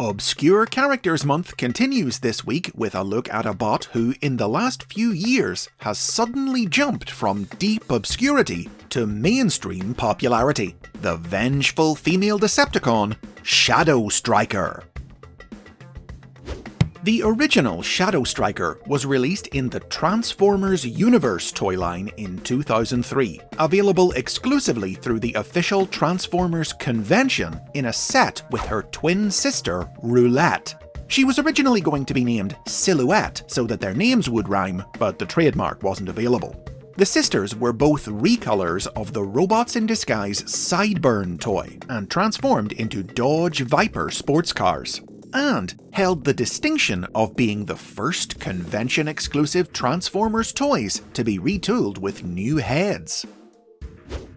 Obscure Characters Month continues this week with a look at a bot who, in the last few years, has suddenly jumped from deep obscurity to mainstream popularity. The vengeful female Decepticon, Shadow Striker. The original Shadow Striker was released in the Transformers Universe toy line in 2003, available exclusively through the official Transformers convention in a set with her twin sister, Roulette. She was originally going to be named Silhouette so that their names would rhyme, but the trademark wasn't available. The sisters were both recolors of the Robots in Disguise Sideburn toy and transformed into Dodge Viper sports cars, and held the distinction of being the first convention-exclusive Transformers toys to be retooled with new heads.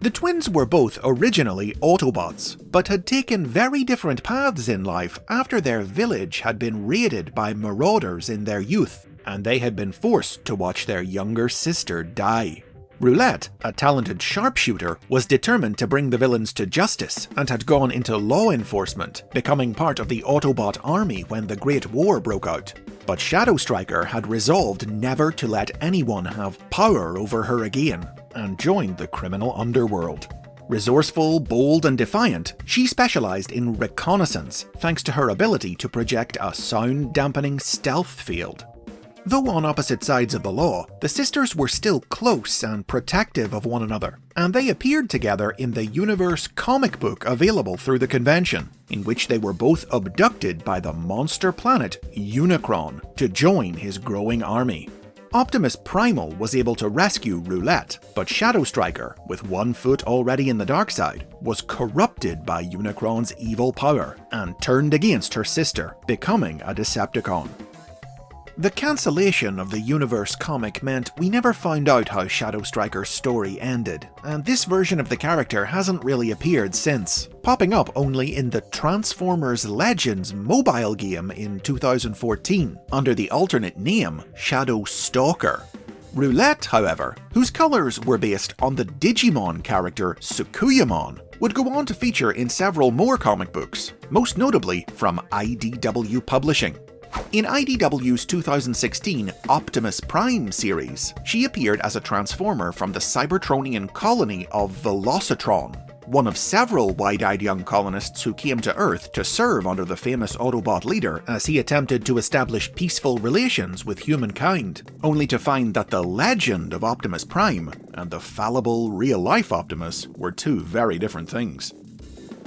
The twins were both originally Autobots, but had taken very different paths in life after their village had been raided by marauders in their youth, and they had been forced to watch their younger sister die. Roulette, a talented sharpshooter, was determined to bring the villains to justice and had gone into law enforcement, becoming part of the Autobot army when the Great War broke out. But Shadow Striker had resolved never to let anyone have power over her again, and joined the criminal underworld. Resourceful, bold, and defiant, she specialized in reconnaissance thanks to her ability to project a sound-dampening stealth field. Though on opposite sides of the law, the sisters were still close and protective of one another, and they appeared together in the Universe comic book available through the convention, in which they were both abducted by the monster planet Unicron to join his growing army. Optimus Primal was able to rescue Roulette, but Shadow Striker, with one foot already in the dark side, was corrupted by Unicron's evil power and turned against her sister, becoming a Decepticon. The cancellation of the Universe comic meant we never found out how Shadow Striker's story ended, and this version of the character hasn't really appeared since, popping up only in the Transformers Legends mobile game in 2014, under the alternate name Shadow Stalker. Roulette, however, whose colours were based on the Digimon character Sukuyamon, would go on to feature in several more comic books, most notably from IDW Publishing. In IDW's 2016 Optimus Prime series, she appeared as a transformer from the Cybertronian colony of Velocitron, one of several wide-eyed young colonists who came to Earth to serve under the famous Autobot leader as he attempted to establish peaceful relations with humankind, only to find that the legend of Optimus Prime and the fallible real-life Optimus were two very different things.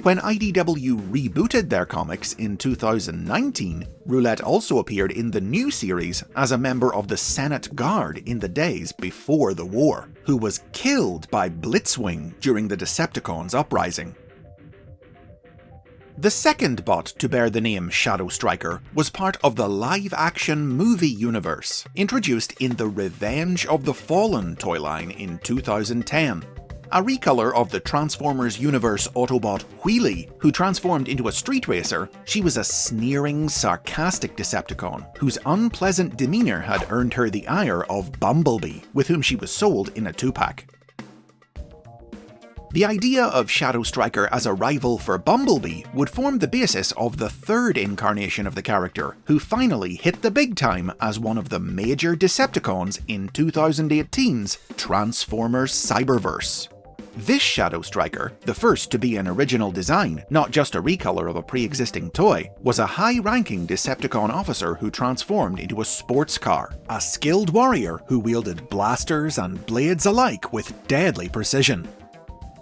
When IDW rebooted their comics in 2019, Roulette also appeared in the new series as a member of the Senate Guard in the days before the war, who was killed by Blitzwing during the Decepticons' uprising. The second bot to bear the name Shadow Striker was part of the live-action movie universe, introduced in the Revenge of the Fallen toy line in 2010. A recolor of the Transformers Universe Autobot Wheelie, who transformed into a street racer, she was a sneering, sarcastic Decepticon, whose unpleasant demeanour had earned her the ire of Bumblebee, with whom she was sold in a 2-pack. The idea of Shadow Striker as a rival for Bumblebee would form the basis of the third incarnation of the character, who finally hit the big time as one of the major Decepticons in 2018's Transformers Cyberverse. This Shadow Striker, the first to be an original design, not just a recolor of a pre-existing toy, was a high-ranking Decepticon officer who transformed into a sports car, a skilled warrior who wielded blasters and blades alike with deadly precision.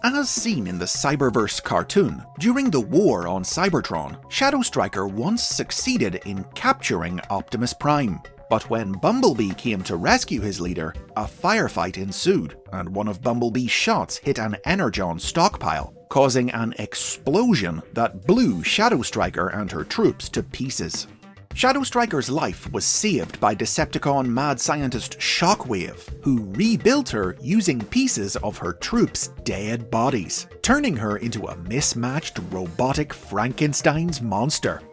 As seen in the Cyberverse cartoon, during the war on Cybertron, Shadow Striker once succeeded in capturing Optimus Prime. But when Bumblebee came to rescue his leader, a firefight ensued, and one of Bumblebee's shots hit an Energon stockpile, causing an explosion that blew Shadow Striker and her troops to pieces. Shadow Striker's life was saved by Decepticon mad scientist Shockwave, who rebuilt her using pieces of her troops' dead bodies, turning her into a mismatched robotic Frankenstein's monster.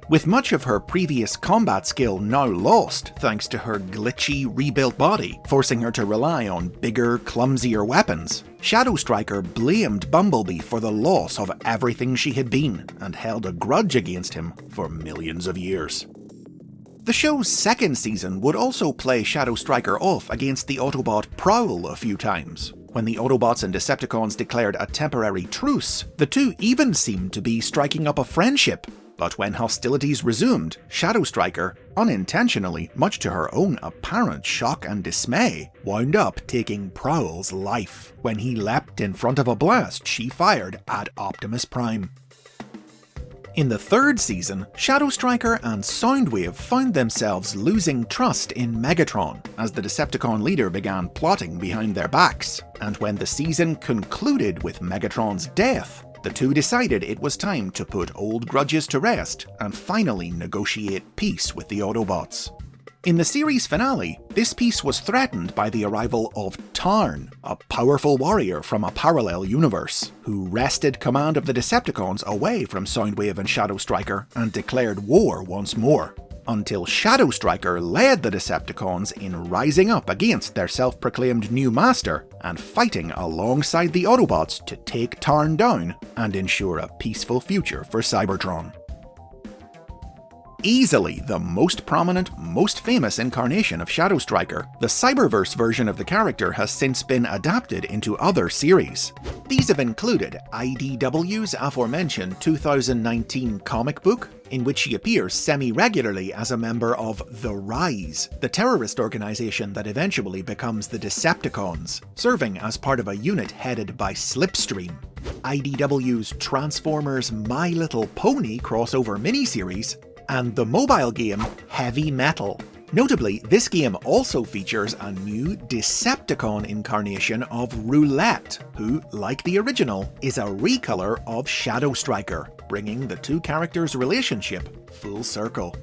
With much of her previous combat skill now lost thanks to her glitchy, rebuilt body, forcing her to rely on bigger, clumsier weapons, Shadow Striker blamed Bumblebee for the loss of everything she had been, and held a grudge against him for millions of years. The show's second season would also play Shadow Striker off against the Autobot Prowl a few times. When the Autobots and Decepticons declared a temporary truce, the two even seemed to be striking up a friendship. But when hostilities resumed, Shadow Striker, unintentionally, much to her own apparent shock and dismay, wound up taking Prowl's life when he leapt in front of a blast she fired at Optimus Prime. In the third season, Shadow Striker and Soundwave found themselves losing trust in Megatron as the Decepticon leader began plotting behind their backs, and when the season concluded with Megatron's death, the two decided it was time to put old grudges to rest and finally negotiate peace with the Autobots. In the series finale, this peace was threatened by the arrival of Tarn, a powerful warrior from a parallel universe, who wrested command of the Decepticons away from Soundwave and Shadow Striker and declared war once more, until Shadow Striker led the Decepticons in rising up against their self-proclaimed new master and fighting alongside the Autobots to take Tarn down and ensure a peaceful future for Cybertron. Easily the most prominent, most famous incarnation of Shadow Striker, the Cyberverse version of the character has since been adapted into other series. These have included IDW's aforementioned 2019 comic book, in which she appears semi-regularly as a member of The Rise, the terrorist organization that eventually becomes the Decepticons, serving as part of a unit headed by Slipstream. IDW's Transformers My Little Pony crossover miniseries, and the mobile game Heavy Metal. Notably, this game also features a new Decepticon incarnation of Roulette, who, like the original, is a recolor of Shadow Striker, bringing the two characters' relationship full circle.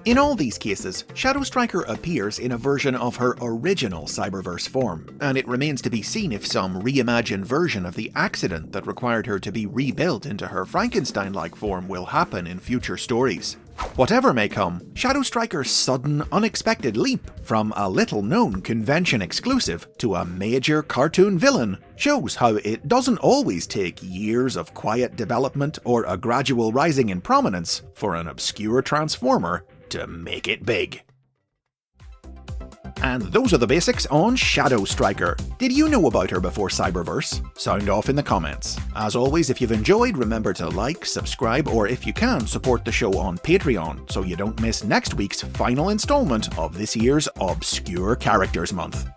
In all these cases, Shadow Striker appears in a version of her original Cyberverse form, and it remains to be seen if some reimagined version of the accident that required her to be rebuilt into her Frankenstein-like form will happen in future stories. Whatever may come, Shadow Striker's sudden, unexpected leap from a little-known convention exclusive to a major cartoon villain shows how it doesn't always take years of quiet development or a gradual rising in prominence for an obscure Transformer to make it big. And those are the basics on Shadow Striker. Did you know about her before Cyberverse? Sound off in the comments. As always, if you've enjoyed, remember to like, subscribe, or if you can, support the show on Patreon so you don't miss next week's final installment of this year's Obscure Characters Month.